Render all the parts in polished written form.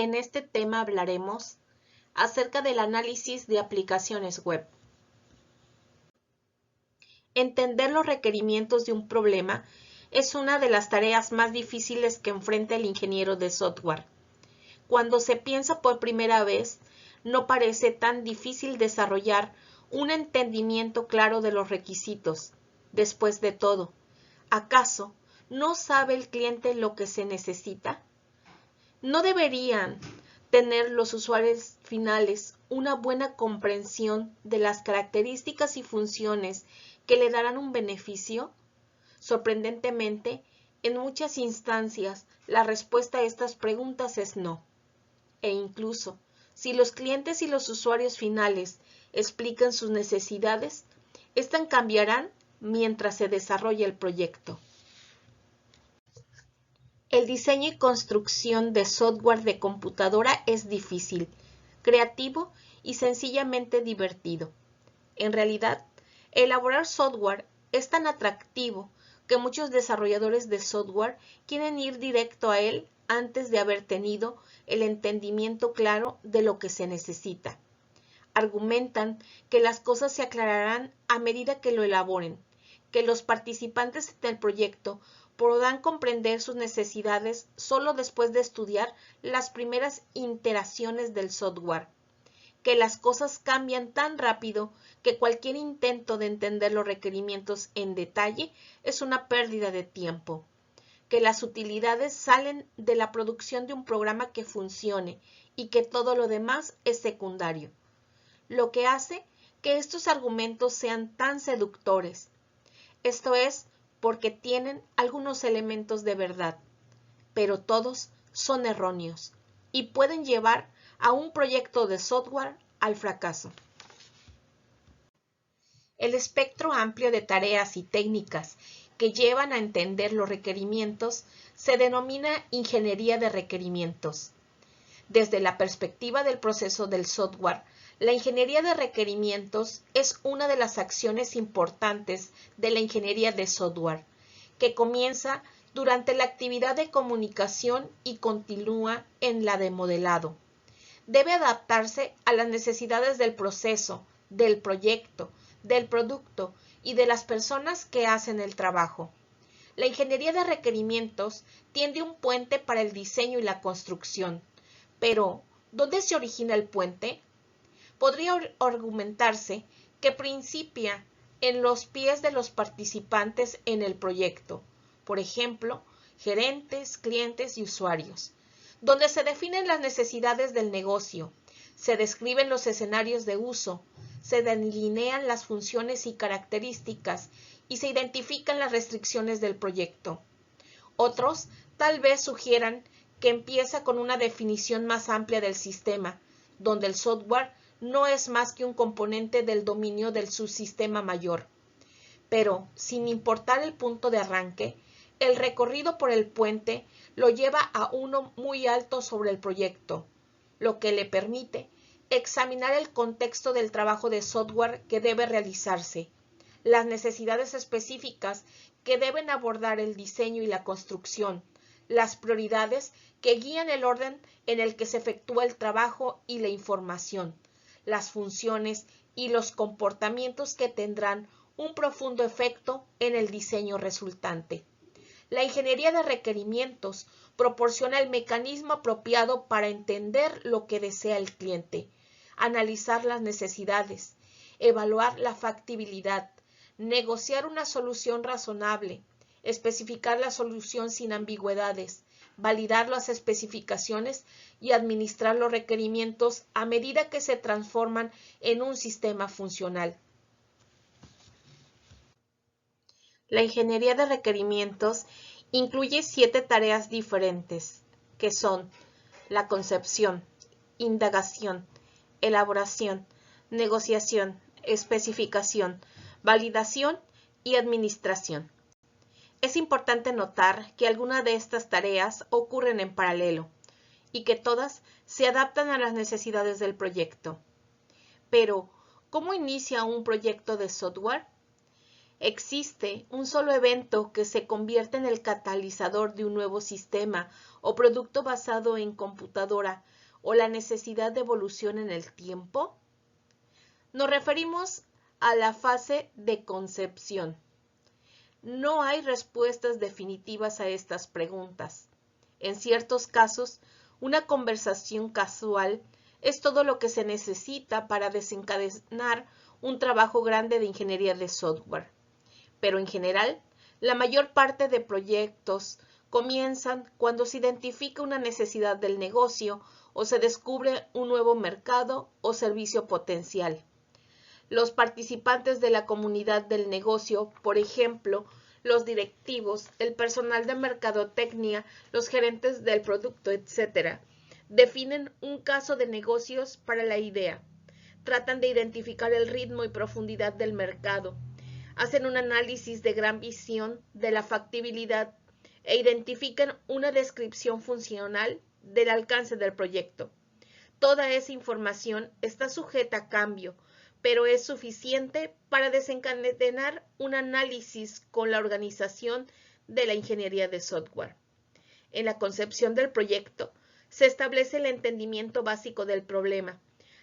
En este tema hablaremos acerca del análisis de aplicaciones web. Entender los requerimientos de un problema es una de las tareas más difíciles que enfrenta el ingeniero de software. Cuando se piensa por primera vez, no parece tan difícil desarrollar un entendimiento claro de los requisitos. Después de todo, ¿acaso no sabe el cliente lo que se necesita? ¿No deberían tener los usuarios finales una buena comprensión de las características y funciones que le darán un beneficio? Sorprendentemente, en muchas instancias, la respuesta a estas preguntas es no. E incluso, si los clientes y los usuarios finales explican sus necesidades, estas cambiarán mientras se desarrolla el proyecto. El diseño y construcción de software de computadora es difícil, creativo y sencillamente divertido. En realidad, elaborar software es tan atractivo que muchos desarrolladores de software quieren ir directo a él antes de haber tenido el entendimiento claro de lo que se necesita. Argumentan que las cosas se aclararán a medida que lo elaboren, que los participantes del proyecto podrán comprender sus necesidades solo después de estudiar las primeras iteraciones del software, que las cosas cambian tan rápido que cualquier intento de entender los requerimientos en detalle es una pérdida de tiempo, que las utilidades salen de la producción de un programa que funcione y que todo lo demás es secundario, lo que hace que estos argumentos sean tan seductores. Esto es porque tienen algunos elementos de verdad, pero todos son erróneos y pueden llevar a un proyecto de software al fracaso. El espectro amplio de tareas y técnicas que llevan a entender los requerimientos se denomina ingeniería de requerimientos. Desde la perspectiva del proceso del software, la ingeniería de requerimientos es una de las acciones importantes de la ingeniería de software, que comienza durante la actividad de comunicación y continúa en la de modelado. Debe adaptarse a las necesidades del proceso, del proyecto, del producto y de las personas que hacen el trabajo. La ingeniería de requerimientos tiende un puente para el diseño y la construcción. Pero, ¿dónde se origina el puente? Podría argumentarse que principia en los pies de los participantes en el proyecto, por ejemplo, gerentes, clientes y usuarios, donde se definen las necesidades del negocio, se describen los escenarios de uso, se delinean las funciones y características y se identifican las restricciones del proyecto. Otros tal vez sugieran que empieza con una definición más amplia del sistema, donde el software no es más que un componente del dominio del subsistema mayor. Pero, sin importar el punto de arranque, el recorrido por el puente lo lleva a uno muy alto sobre el proyecto, lo que le permite examinar el contexto del trabajo de software que debe realizarse, las necesidades específicas que deben abordar el diseño y la construcción, las prioridades que guían el orden en el que se efectúa el trabajo y la información, las funciones y los comportamientos que tendrán un profundo efecto en el diseño resultante. La ingeniería de requerimientos proporciona el mecanismo apropiado para entender lo que desea el cliente, analizar las necesidades, evaluar la factibilidad, negociar una solución razonable, especificar la solución sin ambigüedades, validar las especificaciones y administrar los requerimientos a medida que se transforman en un sistema funcional. La ingeniería de requerimientos incluye 7 tareas diferentes, que son la concepción, indagación, elaboración, negociación, especificación, validación y administración. Es importante notar que algunas de estas tareas ocurren en paralelo y que todas se adaptan a las necesidades del proyecto. Pero, ¿cómo inicia un proyecto de software? Existe un solo evento que se convierte en el catalizador de un nuevo sistema o producto basado en computadora o la necesidad de evolución en el tiempo. Nos referimos a la fase de concepción. No hay respuestas definitivas a estas preguntas. En ciertos casos, una conversación casual es todo lo que se necesita para desencadenar un trabajo grande de ingeniería de software. Pero en general, la mayor parte de proyectos comienzan cuando se identifica una necesidad del negocio o se descubre un nuevo mercado o servicio potencial. Los participantes de la comunidad del negocio, por ejemplo, los directivos, el personal de mercadotecnia, los gerentes del producto, etc., definen un caso de negocios para la idea. Tratan de identificar el ritmo y profundidad del mercado. Hacen un análisis de gran visión de la factibilidad e identifican una descripción funcional del alcance del proyecto. Toda esa información está sujeta a cambio, pero es suficiente para desencadenar un análisis con la organización de la ingeniería de software. En la concepción del proyecto, se establece el entendimiento básico del problema,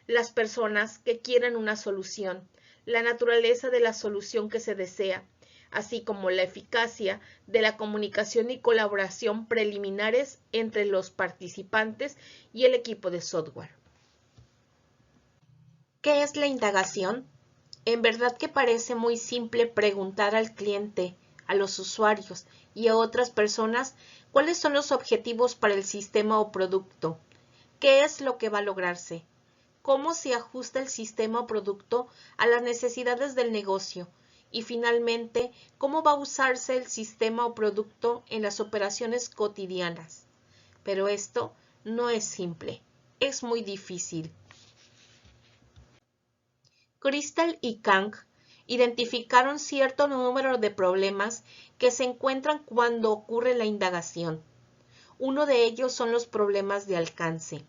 las personas que quieren una solución, la naturaleza de la solución que se desea, así como la eficacia de la comunicación y colaboración preliminares entre los participantes y el equipo de software. ¿Qué es la indagación? En verdad que parece muy simple preguntar al cliente, a los usuarios y a otras personas cuáles son los objetivos para el sistema o producto, qué es lo que va a lograrse, cómo se ajusta el sistema o producto a las necesidades del negocio y finalmente cómo va a usarse el sistema o producto en las operaciones cotidianas. Pero esto no es simple, es muy difícil. Crystal y Kang identificaron cierto número de problemas que se encuentran cuando ocurre la indagación. Uno de ellos son los problemas de alcance,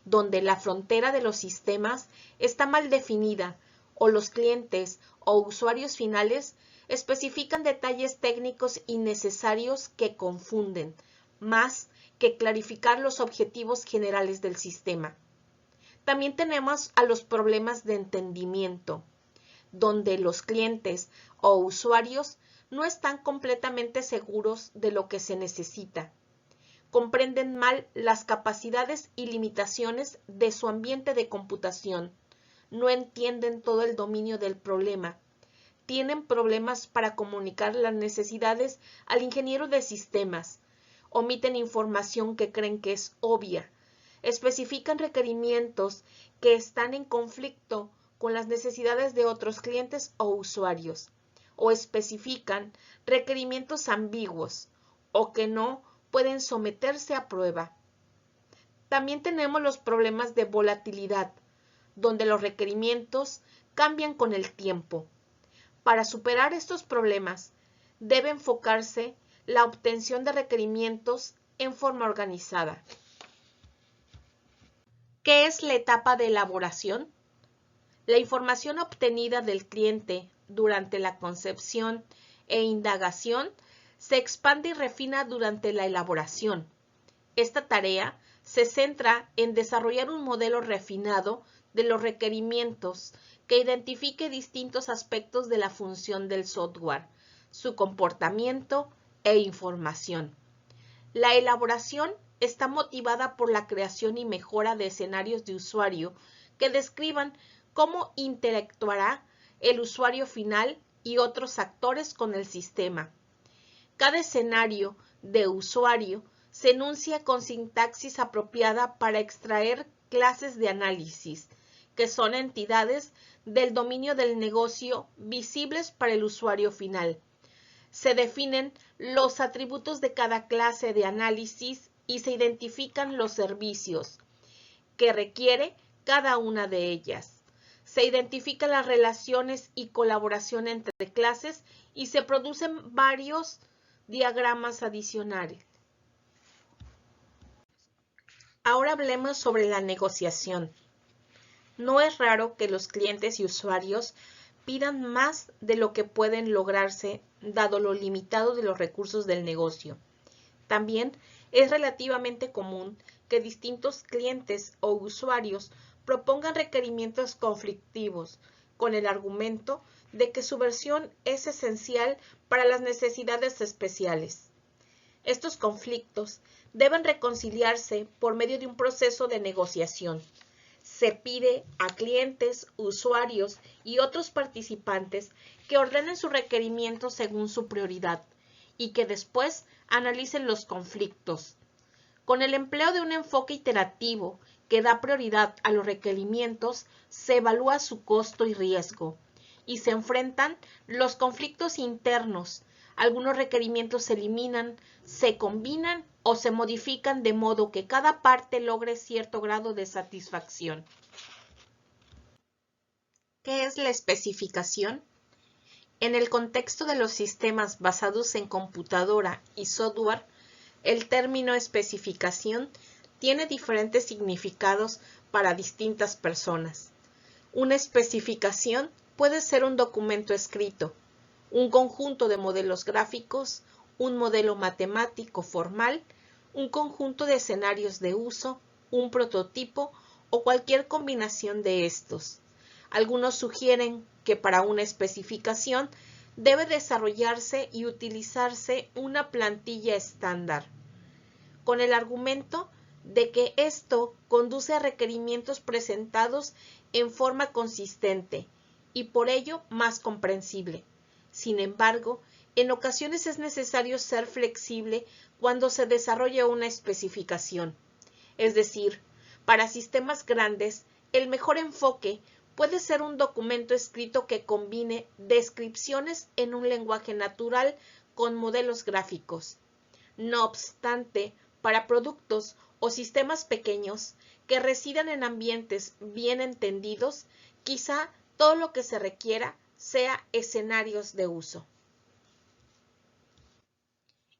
donde la frontera de los sistemas está mal definida o los clientes o usuarios finales especifican detalles técnicos innecesarios que confunden, más que clarificar los objetivos generales del sistema. También tenemos a los problemas de entendimiento, donde los clientes o usuarios no están completamente seguros de lo que se necesita. Comprenden mal las capacidades y limitaciones de su ambiente de computación. No entienden todo el dominio del problema. Tienen problemas para comunicar las necesidades al ingeniero de sistemas. Omiten información que creen que es obvia. Especifican requerimientos que están en conflicto con las necesidades de otros clientes o usuarios, o especifican requerimientos ambiguos o que no pueden someterse a prueba. También tenemos los problemas de volatilidad, donde los requerimientos cambian con el tiempo. Para superar estos problemas, debe enfocarse la obtención de requerimientos en forma organizada. ¿Qué es la etapa de elaboración? La información obtenida del cliente durante la concepción e indagación se expande y refina durante la elaboración. Esta tarea se centra en desarrollar un modelo refinado de los requerimientos que identifique distintos aspectos de la función del software, su comportamiento e información. La elaboración está motivada por la creación y mejora de escenarios de usuario que describan cómo interactuará el usuario final y otros actores con el sistema. Cada escenario de usuario se enuncia con sintaxis apropiada para extraer clases de análisis, que son entidades del dominio del negocio visibles para el usuario final. Se definen los atributos de cada clase de análisis y se identifican los servicios que requiere cada una de ellas. Se identifican las relaciones y colaboración entre clases y se producen varios diagramas adicionales. Ahora hablemos sobre la negociación. No es raro que los clientes y usuarios pidan más de lo que pueden lograrse dado lo limitado de los recursos del negocio. También es relativamente común que distintos clientes o usuarios propongan requerimientos conflictivos con el argumento de que su versión es esencial para las necesidades especiales. Estos conflictos deben reconciliarse por medio de un proceso de negociación. Se pide a clientes, usuarios y otros participantes que ordenen sus requerimientos según su prioridad y que después analicen los conflictos. Con el empleo de un enfoque iterativo que da prioridad a los requerimientos, se evalúa su costo y riesgo y se enfrentan los conflictos internos. Algunos requerimientos se eliminan, se combinan o se modifican de modo que cada parte logre cierto grado de satisfacción. ¿Qué es la especificación? En el contexto de los sistemas basados en computadora y software, el término especificación tiene diferentes significados para distintas personas. Una especificación puede ser un documento escrito, un conjunto de modelos gráficos, un modelo matemático formal, un conjunto de escenarios de uso, un prototipo o cualquier combinación de estos. Algunos sugieren que para una especificación debe desarrollarse y utilizarse una plantilla estándar, con el argumento de que esto conduce a requerimientos presentados en forma consistente y por ello más comprensible. Sin embargo, en ocasiones es necesario ser flexible cuando se desarrolla una especificación. Es decir, para sistemas grandes, el mejor enfoque puede ser un documento escrito que combine descripciones en un lenguaje natural con modelos gráficos. No obstante, para productos o sistemas pequeños que residan en ambientes bien entendidos, quizá todo lo que se requiera sea escenarios de uso.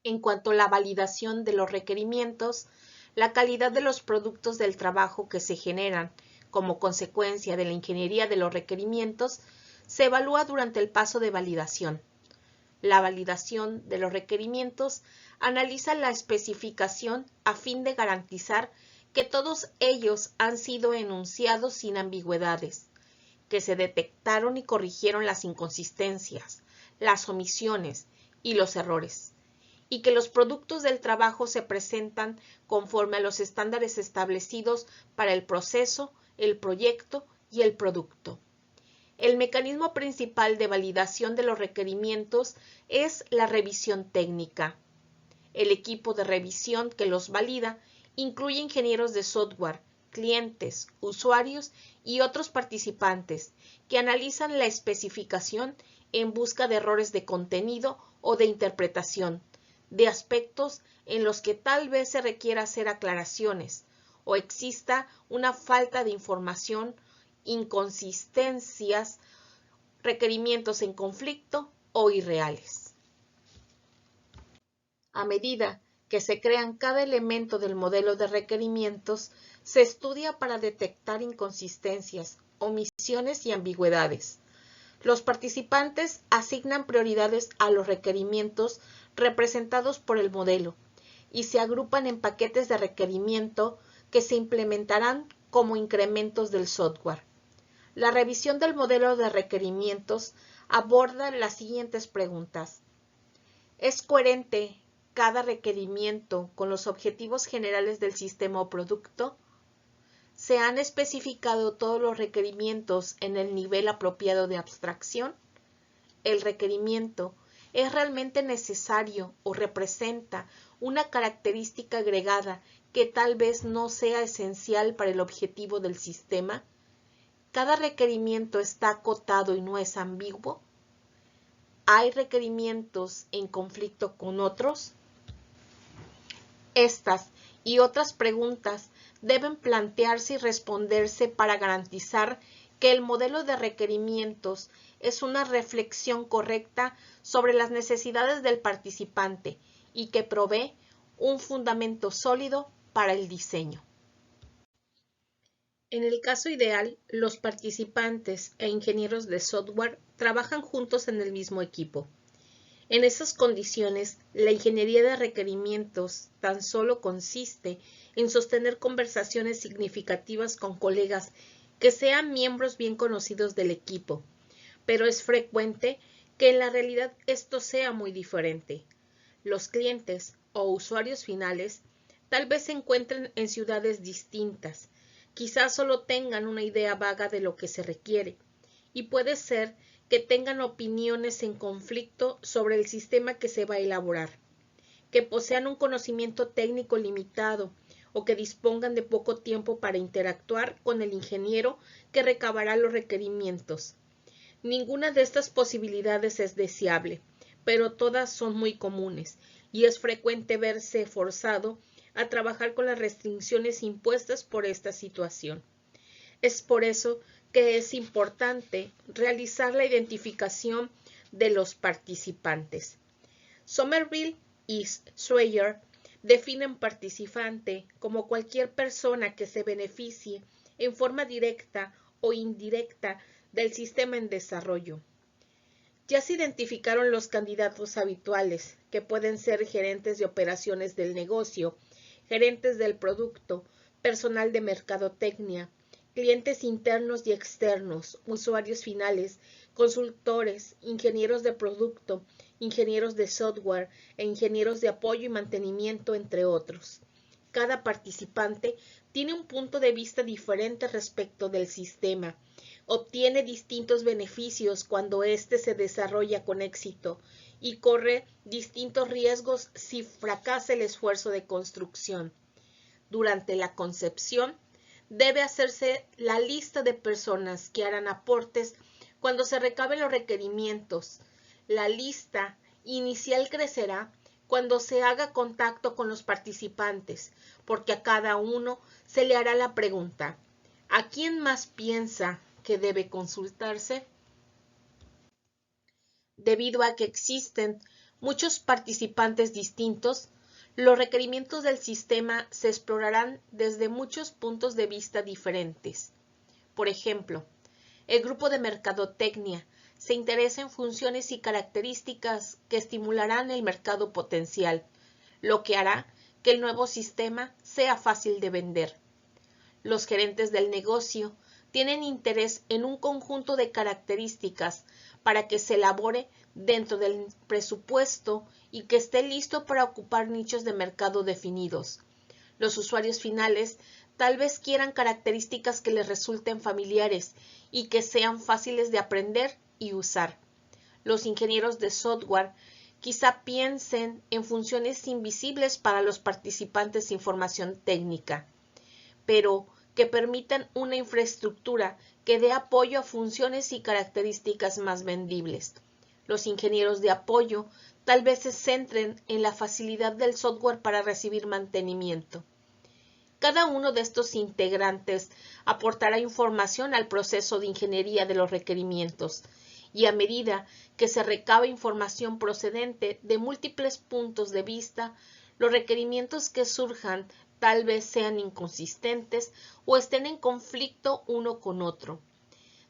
En cuanto a la validación de los requerimientos, la calidad de los productos del trabajo que se generan como consecuencia de la ingeniería de los requerimientos se evalúa durante el paso de validación. La validación de los requerimientos analiza la especificación a fin de garantizar que todos ellos han sido enunciados sin ambigüedades, que se detectaron y corrigieron las inconsistencias, las omisiones y los errores, y que los productos del trabajo se presentan conforme a los estándares establecidos para el proceso, el proyecto y el producto. El mecanismo principal de validación de los requerimientos es la revisión técnica. El equipo de revisión que los valida incluye ingenieros de software, clientes, usuarios y otros participantes que analizan la especificación en busca de errores de contenido o de interpretación, de aspectos en los que tal vez se requiera hacer aclaraciones o exista una falta de información, inconsistencias, requerimientos en conflicto o irreales. A medida que se crean cada elemento del modelo de requerimientos, se estudia para detectar inconsistencias, omisiones y ambigüedades. Los participantes asignan prioridades a los requerimientos representados por el modelo y se agrupan en paquetes de requerimiento que se implementarán como incrementos del software. La revisión del modelo de requerimientos aborda las siguientes preguntas. ¿Es coherente cada requerimiento con los objetivos generales del sistema o producto? ¿Se han especificado todos los requerimientos en el nivel apropiado de abstracción? ¿El requerimiento es realmente necesario o representa una característica agregada que tal vez no sea esencial para el objetivo del sistema? ¿Cada requerimiento está acotado y no es ambiguo? ¿Hay requerimientos en conflicto con otros? Estas y otras preguntas deben plantearse y responderse para garantizar que el modelo de requerimientos es una reflexión correcta sobre las necesidades del participante y que provee un fundamento sólido para el diseño. En el caso ideal, los participantes e ingenieros de software trabajan juntos en el mismo equipo. En esas condiciones, la ingeniería de requerimientos tan solo consiste en sostener conversaciones significativas con colegas que sean miembros bien conocidos del equipo, pero es frecuente que en la realidad esto sea muy diferente. Los clientes o usuarios finales tal vez se encuentren en ciudades distintas, quizás solo tengan una idea vaga de lo que se requiere, y puede ser que tengan opiniones en conflicto sobre el sistema que se va a elaborar, que posean un conocimiento técnico limitado o que dispongan de poco tiempo para interactuar con el ingeniero que recabará los requerimientos. Ninguna de estas posibilidades es deseable, pero todas son muy comunes, y es frecuente verse forzado a trabajar con las restricciones impuestas por esta situación. Es por eso que es importante realizar la identificación de los participantes. Somerville y Schreyer definen participante como cualquier persona que se beneficie en forma directa o indirecta del sistema en desarrollo. Ya se identificaron los candidatos habituales, que pueden ser gerentes de operaciones del negocio, gerentes del producto, personal de mercadotecnia, clientes internos y externos, usuarios finales, consultores, ingenieros de producto, ingenieros de software e ingenieros de apoyo y mantenimiento, entre otros. Cada participante tiene un punto de vista diferente respecto del sistema, obtiene distintos beneficios cuando éste se desarrolla con éxito y corre distintos riesgos si fracasa el esfuerzo de construcción. Durante la concepción, debe hacerse la lista de personas que harán aportes cuando se recaben los requerimientos. La lista inicial crecerá cuando se haga contacto con los participantes, porque a cada uno se le hará la pregunta: ¿a quién más piensa que debe consultarse? Debido a que existen muchos participantes distintos, los requerimientos del sistema se explorarán desde muchos puntos de vista diferentes. Por ejemplo, el grupo de mercadotecnia se interesa en funciones y características que estimularán el mercado potencial, lo que hará que el nuevo sistema sea fácil de vender. Los gerentes del negocio tienen interés en un conjunto de características para que se elabore dentro del presupuesto y que esté listo para ocupar nichos de mercado definidos. Los usuarios finales tal vez quieran características que les resulten familiares y que sean fáciles de aprender y usar. Los ingenieros de software quizá piensen en funciones invisibles para los participantes de información técnica, pero que permitan una infraestructura que dé apoyo a funciones y características más vendibles. Los ingenieros de apoyo tal vez se centren en la facilidad del software para recibir mantenimiento. Cada uno de estos integrantes aportará información al proceso de ingeniería de los requerimientos, y a medida que se recabe información procedente de múltiples puntos de vista, los requerimientos que surjan tal vez sean inconsistentes o estén en conflicto uno con otro.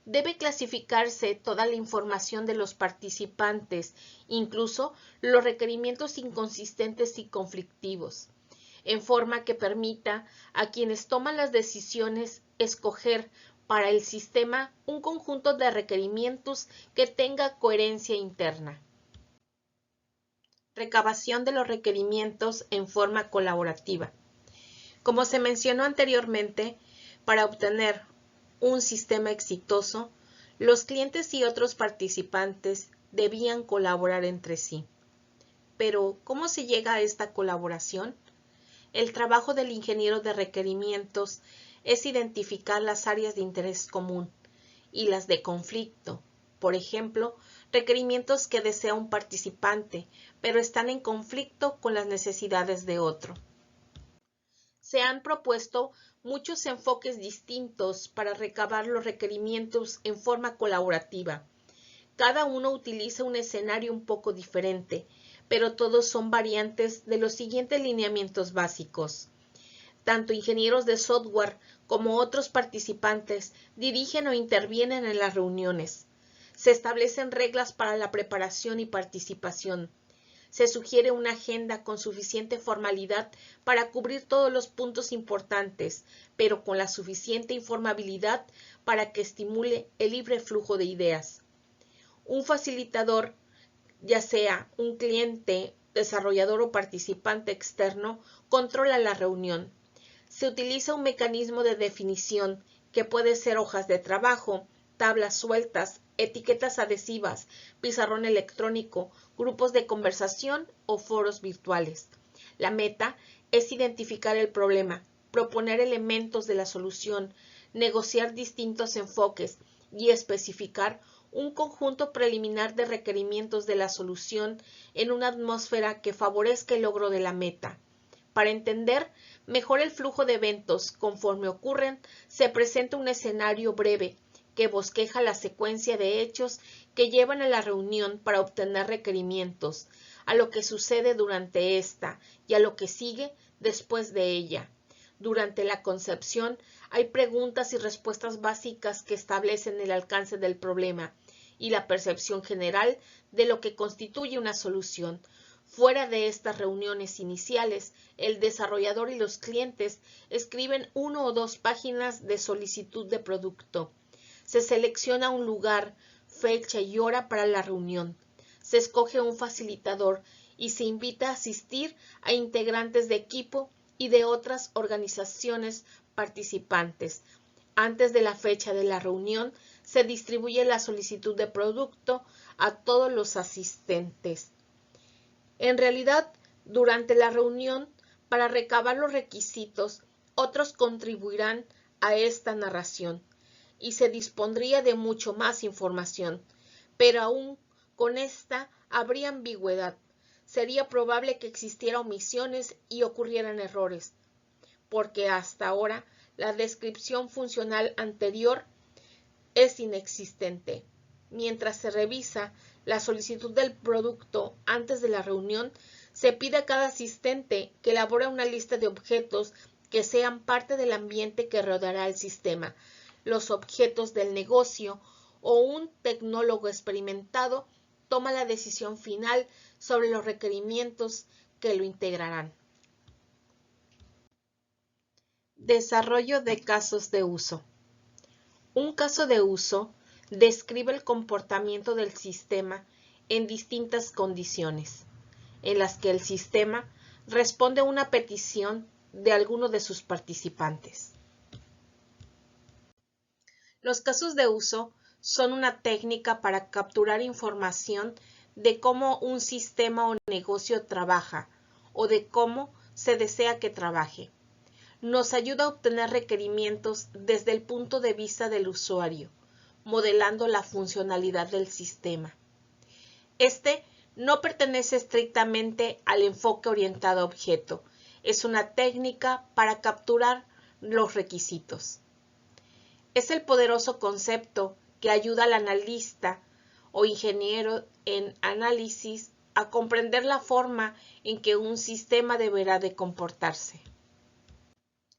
Debe clasificarse toda la información de los participantes, incluso los requerimientos inconsistentes y conflictivos, en forma que permita a quienes toman las decisiones escoger para el sistema un conjunto de requerimientos que tenga coherencia interna. Recabación de los requerimientos en forma colaborativa. Como se mencionó anteriormente, para obtener un sistema exitoso, los clientes y otros participantes debían colaborar entre sí. Pero, ¿cómo se llega a esta colaboración? El trabajo del ingeniero de requerimientos es identificar las áreas de interés común y las de conflicto. Por ejemplo, requerimientos que desea un participante, pero están en conflicto con las necesidades de otro. Se han propuesto muchos enfoques distintos para recabar los requerimientos en forma colaborativa. Cada uno utiliza un escenario un poco diferente, pero todos son variantes de los siguientes lineamientos básicos. Tanto ingenieros de software como otros participantes dirigen o intervienen en las reuniones. Se establecen reglas para la preparación y participación. Se sugiere una agenda con suficiente formalidad para cubrir todos los puntos importantes, pero con la suficiente informabilidad para que estimule el libre flujo de ideas. Un facilitador, ya sea un cliente, desarrollador o participante externo, controla la reunión. Se utiliza un mecanismo de definición que puede ser hojas de trabajo, tablas sueltas, etiquetas adhesivas, pizarrón electrónico, grupos de conversación o foros virtuales. La meta es identificar el problema, proponer elementos de la solución, negociar distintos enfoques y especificar un conjunto preliminar de requerimientos de la solución en una atmósfera que favorezca el logro de la meta. Para entender mejor el flujo de eventos conforme ocurren, se presenta un escenario breve que bosqueja la secuencia de hechos que llevan a la reunión para obtener requerimientos, a lo que sucede durante esta y a lo que sigue después de ella. Durante la concepción hay preguntas y respuestas básicas que establecen el alcance del problema y la percepción general de lo que constituye una solución. Fuera de estas reuniones iniciales, el desarrollador y los clientes escriben 1 o 2 páginas de solicitud de producto. Se selecciona un lugar, fecha y hora para la reunión. Se escoge un facilitador y se invita a asistir a integrantes de equipo y de otras organizaciones participantes. Antes de la fecha de la reunión, se distribuye la solicitud de producto a todos los asistentes. En realidad, durante la reunión, para recabar los requisitos, otros contribuirán a esta narración y se dispondría de mucho más información, pero aún con esta habría ambigüedad. Sería probable que existiera omisiones y ocurrieran errores, porque hasta ahora la descripción funcional anterior es inexistente. Mientras se revisa la solicitud del producto antes de la reunión, se pide a cada asistente que elabore una lista de objetos que sean parte del ambiente que rodeará el sistema, los objetos del negocio, o un tecnólogo experimentado toma la decisión final sobre los requerimientos que lo integrarán. Desarrollo de casos de uso. Un caso de uso describe el comportamiento del sistema en distintas condiciones, en las que el sistema responde a una petición de alguno de sus participantes. Los casos de uso son una técnica para capturar información de cómo un sistema o negocio trabaja o de cómo se desea que trabaje. Nos ayuda a obtener requerimientos desde el punto de vista del usuario, modelando la funcionalidad del sistema. Este no pertenece estrictamente al enfoque orientado a objeto. Es una técnica para capturar los requisitos. Es el poderoso concepto que ayuda al analista o ingeniero en análisis a comprender la forma en que un sistema deberá de comportarse.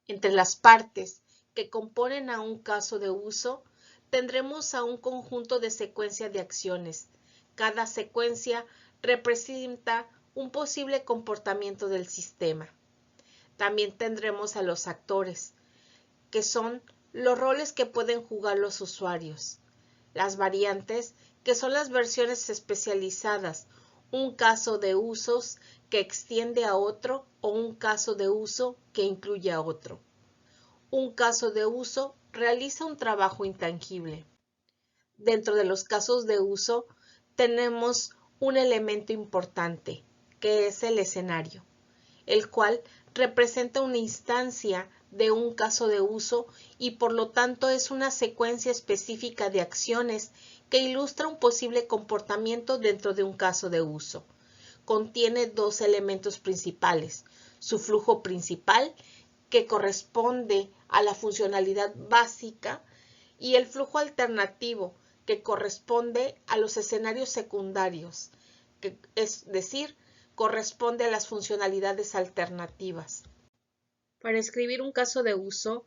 Entre las partes que componen a un caso de uso, tendremos a un conjunto de secuencias de acciones. Cada secuencia representa un posible comportamiento del sistema. También tendremos a los actores, que son los roles que pueden jugar los usuarios. Las variantes, que son las versiones especializadas, un caso de usos que extiende a otro o un caso de uso que incluye a otro. Un caso de uso realiza un trabajo intangible. Dentro de los casos de uso tenemos un elemento importante, que es el escenario, el cual representa una instancia de un caso de uso y por lo tanto es una secuencia específica de acciones que ilustra un posible comportamiento dentro de un caso de uso. Contiene 2 elementos principales: su flujo principal, que corresponde a la funcionalidad básica, y el flujo alternativo, que corresponde a los escenarios secundarios, que es decir, corresponde a las funcionalidades alternativas. Para escribir un caso de uso,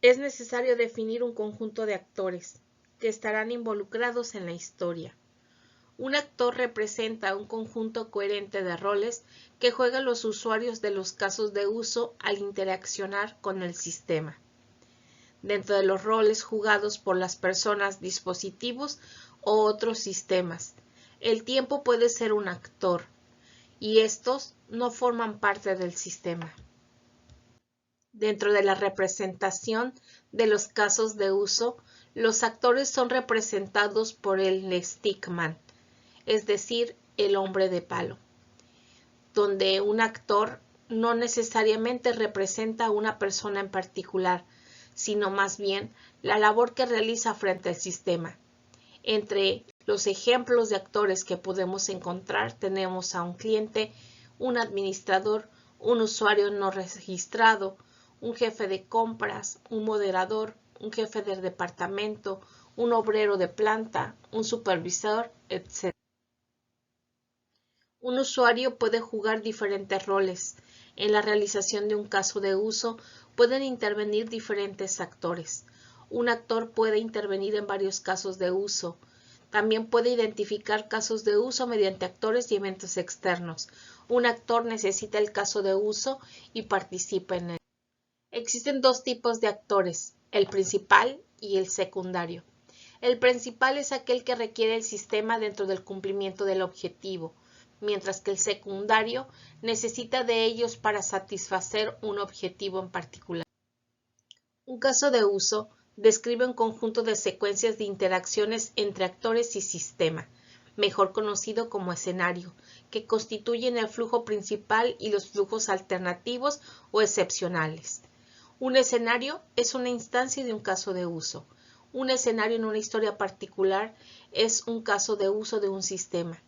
es necesario definir un conjunto de actores, que estarán involucrados en la historia. Un actor representa un conjunto coherente de roles que juegan los usuarios de los casos de uso al interaccionar con el sistema. Dentro de los roles jugados por las personas, dispositivos o otros sistemas, el tiempo puede ser un actor, y estos no forman parte del sistema. Dentro de la representación de los casos de uso, los actores son representados por el stickman, es decir, el hombre de palo, donde un actor no necesariamente representa a una persona en particular, sino más bien la labor que realiza frente al sistema. Entre los ejemplos de actores que podemos encontrar tenemos a un cliente, un administrador, un usuario no registrado, un jefe de compras, un moderador, un jefe de departamento, un obrero de planta, un supervisor, etc. Un usuario puede jugar diferentes roles. En la realización de un caso de uso pueden intervenir diferentes actores. Un actor puede intervenir en varios casos de uso. También puede identificar casos de uso mediante actores y eventos externos. Un actor necesita el caso de uso y participa en él. Existen dos tipos de actores, el principal y el secundario. El principal es aquel que requiere el sistema dentro del cumplimiento del objetivo, mientras que el secundario necesita de ellos para satisfacer un objetivo en particular. Un caso de uso describe un conjunto de secuencias de interacciones entre actores y sistema, mejor conocido como escenario, que constituyen el flujo principal y los flujos alternativos o excepcionales. Un escenario es una instancia de un caso de uso. Un escenario en una historia particular es un caso de uso de un sistema.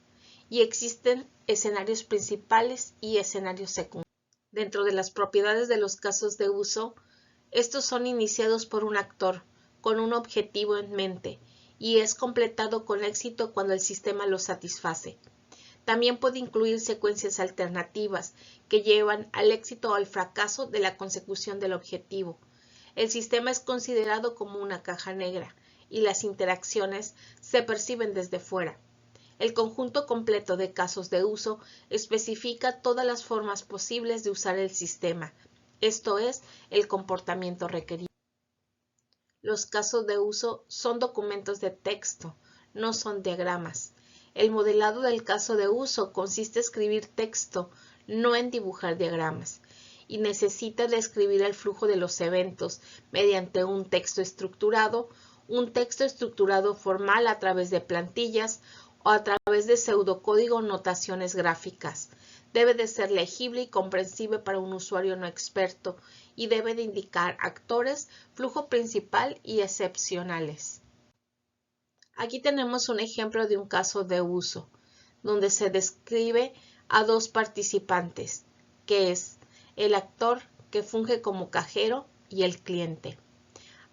Y existen escenarios principales y escenarios secundarios. Dentro de las propiedades de los casos de uso, estos son iniciados por un actor, con un objetivo en mente, y es completado con éxito cuando el sistema lo satisface. También puede incluir secuencias alternativas que llevan al éxito o al fracaso de la consecución del objetivo. El sistema es considerado como una caja negra, y las interacciones se perciben desde fuera. El conjunto completo de casos de uso especifica todas las formas posibles de usar el sistema, esto es, el comportamiento requerido. Los casos de uso son documentos de texto, no son diagramas. El modelado del caso de uso consiste en escribir texto, no en dibujar diagramas, y necesita describir el flujo de los eventos mediante un texto estructurado formal a través de plantillas, o a través de pseudocódigo o notaciones gráficas. Debe de ser legible y comprensible para un usuario no experto y debe de indicar actores, flujo principal y excepcionales. Aquí tenemos un ejemplo de un caso de uso, donde se describe a dos participantes, que es el actor que funge como cajero y el cliente.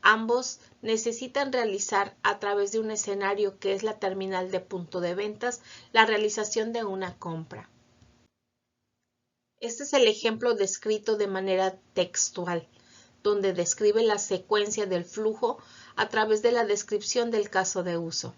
Ambos necesitan realizar a través de un escenario que es la terminal de punto de ventas la realización de una compra. Este es el ejemplo descrito de manera textual, donde describe la secuencia del flujo a través de la descripción del caso de uso.